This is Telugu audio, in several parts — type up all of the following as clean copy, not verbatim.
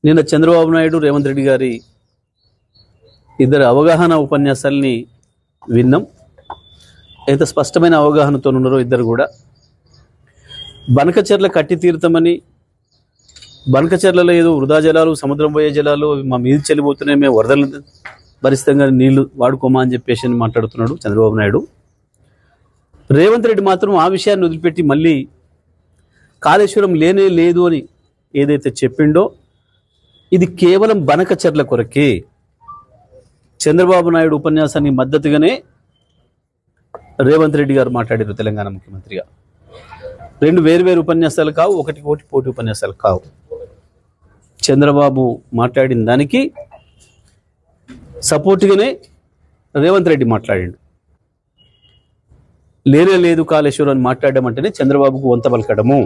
నిన్న చంద్రబాబు నాయుడు రేవంత్ రెడ్డి గారి ఇద్దరు అవగాహన ఉపన్యాసాలని విన్నాం. ఎంత స్పష్టమైన అవగాహనతో ఉన్నారో ఇద్దరు కూడా. బనకచెర్ల కట్టి తీరుతామని, బనకచెర్లలో ఏదో వృధా జలాలు, సముద్రం పోయే జలాలు మా మీద చెల్లిపోతున్నాయి, మేము వరదలు భరితంగా నీళ్లు వాడుకోమా అని చెప్పేసి మాట్లాడుతున్నాడు చంద్రబాబు నాయుడు. రేవంత్ రెడ్డి మాత్రం ఆ విషయాన్ని వదిలిపెట్టి మళ్ళీ కాళేశ్వరం లేనే లేదు అని ఏదైతే చెప్పిండో ఇది కేవలం బనకచెర్ల కొరకే. చంద్రబాబు నాయుడు ఉపన్యాసానికి మద్దతుగానే రేవంత్ రెడ్డి గారు మాట్లాడారు తెలంగాణ ముఖ్యమంత్రిగా. రెండు వేరు ఉపన్యాసాలు కావు, ఒకటి పోటీ ఉపన్యాసాలు కావు. చంద్రబాబు మాట్లాడిన దానికి సపోర్ట్గానే రేవంత్ రెడ్డి మాట్లాడిండు. లేనే లేదు కాళేశ్వరం అని మాట్లాడడం అంటేనే చంద్రబాబుకు వంత పలకడము.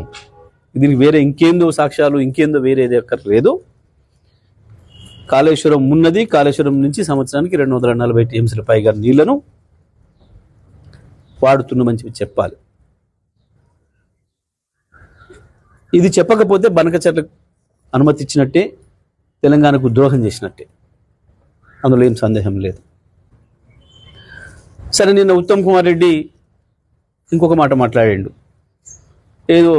దీనికి వేరే ఇంకేందో సాక్ష్యాలు, ఇంకేందో వేరేది అక్కర్లేదు. కాళేశ్వరం ఉన్నది, కాళేశ్వరం నుంచి సంవత్సరానికి 240 టీఎంసీల పైగా నీళ్లను వాడుతున్నామని చెప్పాలి. ఇది చెప్పకపోతే బనకచెర్లకు అనుమతి ఇచ్చినట్టే, తెలంగాణకు ద్రోహం చేసినట్టే, అందులో ఏం సందేహం లేదు. సరే, నిన్న ఉత్తమ్ కుమార్ రెడ్డి ఇంకొక మాట మాట్లాడాడు. ఏదో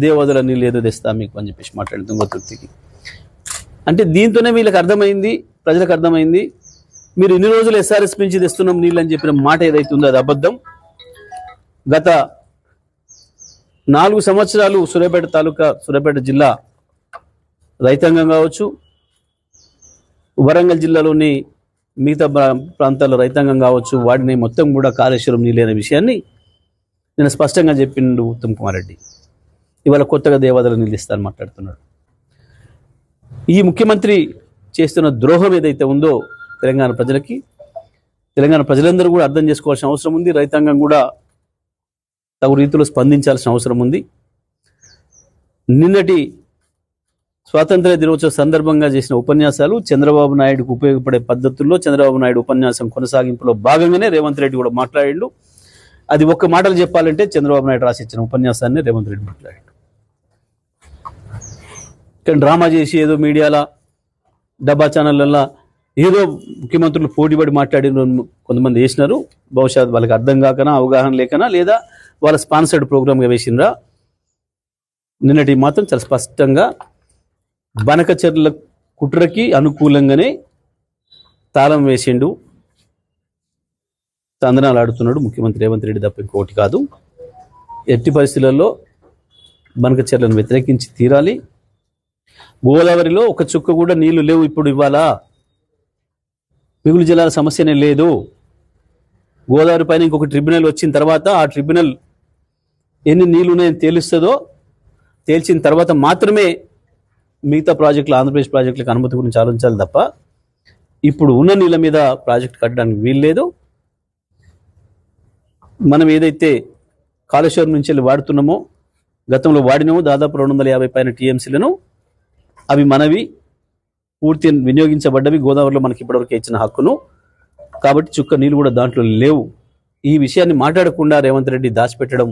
దేవదల నీళ్ళు ఏదో తెస్తా మీకు అని చెప్పేసి మాట్లాడింది తుంగతుర్తికి. అంటే దీంతోనే వీళ్ళకి అర్థమైంది, ప్రజలకు అర్థమైంది, మీరు ఇన్ని రోజులు ఎస్ఆర్ఎస్ నుంచి తెస్తున్నాం నీళ్ళు అని చెప్పిన మాట ఏదైతే ఉందో అది అబద్ధం. గత 4 సంవత్సరాలు సూర్యాపేట తాలూకా, సూర్యాపేట జిల్లా రైతాంగం కావచ్చు, వరంగల్ జిల్లాలోని మిగతా ప్రాంతాల రైతాంగం కావచ్చు, వాడిని మొత్తం కూడా కాళేశ్వరం నీళ్ళు అనే విషయాన్ని నేను స్పష్టంగా చెప్పిండు ఉత్తమ్ కుమార్ రెడ్డి. ఇవాళ కొత్తగా దేవాదల నీళ్ళు ఇస్తారని మాట్లాడుతున్నాడు. ఈ ముఖ్యమంత్రి చేస్తున్న ద్రోహం ఏదైతే ఉందో తెలంగాణ ప్రజలకి, తెలంగాణ ప్రజలందరూ కూడా అర్థం చేసుకోవాల్సిన అవసరం ఉంది. రైతాంగం కూడా తగు రీతిలో స్పందించాల్సిన అవసరం ఉంది. నిన్నటి స్వాతంత్ర దినోత్సవ సందర్భంగా చేసిన ఉపన్యాసాలు చంద్రబాబు నాయుడుకు ఉపయోగపడే పద్ధతుల్లో, చంద్రబాబు నాయుడు ఉపన్యాసం కొనసాగింపులో భాగంగానే రేవంత్ రెడ్డి కూడా మాట్లాడిండు. అది ఒక్క మాటలు చెప్పాలంటే చంద్రబాబు నాయుడు రాసిచ్చిన ఉపన్యాసాన్ని రేవంత్ రెడ్డి మాట్లాడాడు. కానీ డ్రామా చేసి ఏదో మీడియాలో, డబ్బా ఛానళ్ళల్లో ఏదో ముఖ్యమంత్రులు పోటీపడి మాట్లాడిన కొంతమంది వేసినారు. బహుశా వాళ్ళకి అర్థం కాకనా, అవగాహన లేకనా, లేదా వాళ్ళ స్పాన్సర్డ్ ప్రోగ్రామ్గా వేసినరా. నిన్నటి మాత్రం చాలా స్పష్టంగా బనకచెర్ల కుట్రకి అనుకూలంగానే తాళం వేసిండు, తందనాలు ఆడుతున్నాడు ముఖ్యమంత్రి రేవంత్ రెడ్డి తప్ప ఇంకోటి కాదు. ఎట్టి పరిస్థితులలో బనకచెర్లను వ్యతిరేకించి తీరాలి. గోదావరిలో ఒక చుక్క కూడా నీళ్లు లేవు ఇప్పుడు. ఇవాళ మిగులు జలాల సమస్యనే లేదు. గోదావరి పైన ఇంకొక ట్రిబ్యునల్ వచ్చిన తర్వాత ఆ ట్రిబ్యునల్ ఎన్ని నీళ్లు ఉన్నాయని తేలుస్తుందో, తేల్చిన తర్వాత మాత్రమే మిగతా ప్రాజెక్టులు, ఆంధ్రప్రదేశ్ ప్రాజెక్టులకు అనుమతి గురించి ఆలోచించాలి తప్ప ఇప్పుడు ఉన్న నీళ్ళ మీద ప్రాజెక్టు కట్టడానికి వీల్లేదు. మనం ఏదైతే కాళేశ్వరం నుంచి వెళ్ళి వాడుతున్నామో, గతంలో వాడినామో దాదాపు 250 పైన టీఎంసీలను, అవి మనవి, పూర్తి వినియోగించబడ్డవి, గోదావరిలో మనకి ఇప్పటివరకు ఇచ్చిన హక్కును. కాబట్టి చుక్క నీళ్ళు కూడా దాంట్లో లేవు. ఈ విషయాన్ని మాట్లాడకుండా రేవంత్ రెడ్డి దాచిపెట్టడం,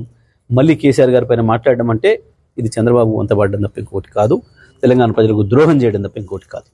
మళ్ళీ కేసీఆర్ గారి పైన మాట్లాడడం అంటే ఇది చంద్రబాబు వంతబడ్డం తప్ప ఇంకోటి కాదు, తెలంగాణ ప్రజలకు ద్రోహం చేయడం తప్ప ఇంకోటి కాదు.